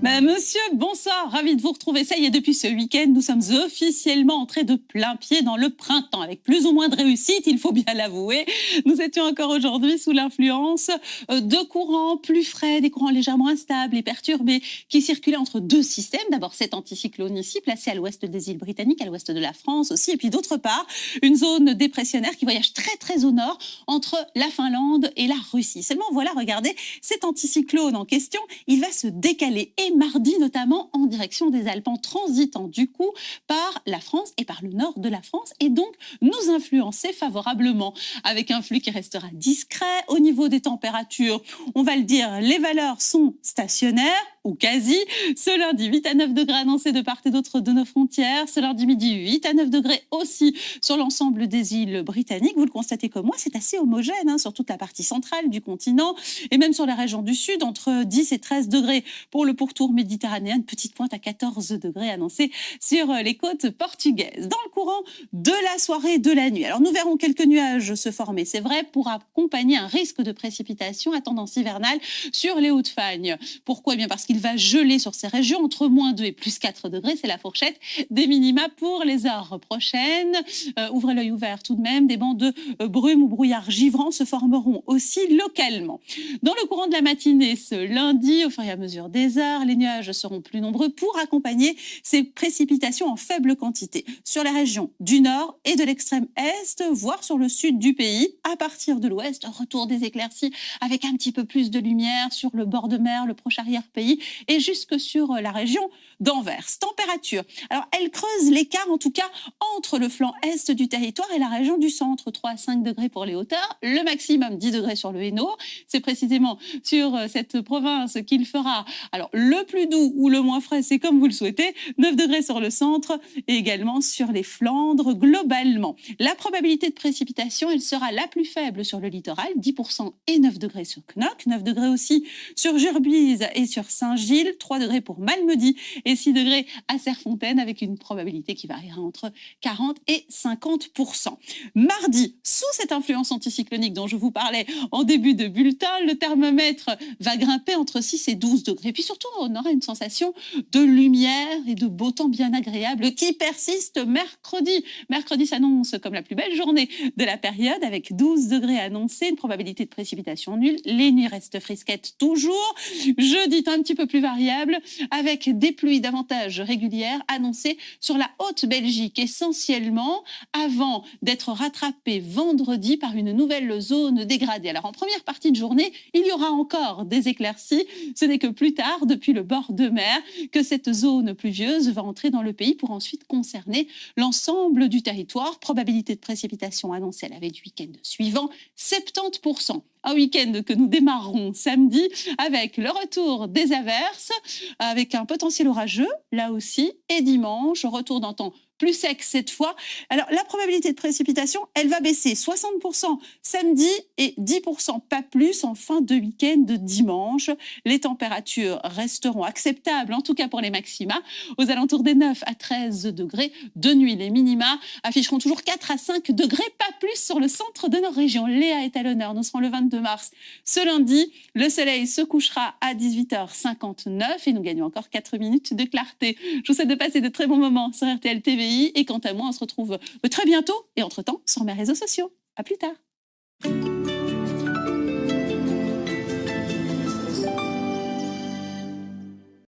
Monsieur, bonsoir, ravi de vous retrouver. Ça y est, depuis ce week-end, nous sommes officiellement entrés de plein pied dans le printemps, avec plus ou moins de réussite, il faut bien l'avouer. Nous étions encore aujourd'hui sous l'influence de courants plus frais, des courants légèrement instables et perturbés, qui circulaient entre deux systèmes. D'abord, cet anticyclone ici, placé à l'ouest des îles Britanniques, à l'ouest de la France aussi, et puis d'autre part, une zone dépressionnaire qui voyage très au nord, entre la Finlande et la Russie. Seulement, voilà, regardez, cet anticyclone en question, il va se décaler, et mardi notamment, en direction des Alpes, en transitant du coup par la France et par le nord de la France, et donc nous influencer favorablement, avec un flux qui restera discret. Au niveau des températures, on va le dire, les valeurs sont stationnaires, ou quasi. Ce lundi, 8 à 9 degrés annoncés de part et d'autre de nos frontières. Ce lundi midi, 8 à 9 degrés aussi sur l'ensemble des îles britanniques. Vous le constatez comme moi, c'est assez homogène sur toute la partie centrale du continent et même sur la région du sud, entre 10 et 13 degrés pour le pourtour méditerranéen. Une petite pointe à 14 degrés annoncée sur les côtes portugaises. Dans le courant de la soirée et de la nuit, alors nous verrons quelques nuages se former, c'est vrai, pour accompagner un risque de précipitation à tendance hivernale sur les Hauts-de-Fagne. Pourquoi ? Eh bien parce qu'il va geler sur ces régions entre moins 2 et plus 4 degrés. C'est la fourchette des minima pour les heures prochaines. Ouvrez l'œil ouvert tout de même. Des bancs de brume ou brouillard givrant se formeront aussi localement. Dans le courant de la matinée, ce lundi, au fur et à mesure des heures, les nuages seront plus nombreux pour accompagner ces précipitations en faible quantité sur les régions du nord et de l'extrême est, voire sur le sud du pays. À partir de l'ouest, retour des éclaircies avec un petit peu plus de lumière sur le bord de mer, le proche arrière-pays, et jusque sur la région d'Anvers. Température, alors elle creuse l'écart en tout cas entre le flanc est du territoire et la région du centre, 3 à 5 degrés pour les hauteurs, le maximum 10 degrés sur le Hainaut. C'est précisément sur cette province qu'il fera alors le plus doux ou le moins frais, c'est comme vous le souhaitez, 9 degrés sur le centre et également sur les Flandres globalement. La probabilité de précipitation, elle sera la plus faible sur le littoral, 10% et 9 degrés sur Knock, 9 degrés aussi sur Jurbise et sur Saint-Gilles, 3 degrés pour Malmedy et 6 degrés à Serfontaine, avec une probabilité qui variera entre 40 et 50%. Mardi, sous cette influence anticyclonique dont je vous parlais en début de bulletin, le thermomètre va grimper entre 6 et 12 degrés. Et puis surtout, on aura une sensation de lumière et de beau temps bien agréable qui persiste mercredi. Mercredi s'annonce comme la plus belle journée de la période, avec 12 degrés annoncés, une probabilité de précipitation nulle. Les nuits restent frisquettes toujours. Jeudi, un petit peu plus variable, avec des pluies davantage régulières annoncées sur la Haute-Belgique, essentiellement avant d'être rattrapées vendredi par une nouvelle zone dégradée. Alors en première partie de journée, il y aura encore des éclaircies. Ce n'est que plus tard, depuis le bord de mer, que cette zone pluvieuse va entrer dans le pays pour ensuite concerner l'ensemble du territoire. Probabilité de précipitation annoncée à la veille du week-end suivant, 70%. Un week-end que nous démarrerons samedi avec le retour des averses, avec un potentiel orageux, là aussi, et dimanche, retour d'un temps plus sec cette fois. Alors, la probabilité de précipitation, elle va baisser 60% samedi et 10%, pas plus, en fin de week-end de dimanche. Les températures resteront acceptables, en tout cas pour les maxima, aux alentours des 9 à 13 degrés. De nuit, les minima afficheront toujours 4 à 5 degrés, pas plus sur le centre de nos régions. Léa est à l'honneur, nous serons le 22 mars. Ce lundi, le soleil se couchera à 18h59 et nous gagnons encore 4 minutes de clarté. Je vous souhaite de passer de très bons moments sur RTL TVI et quant à moi, on se retrouve très bientôt et entre-temps sur mes réseaux sociaux. À plus tard.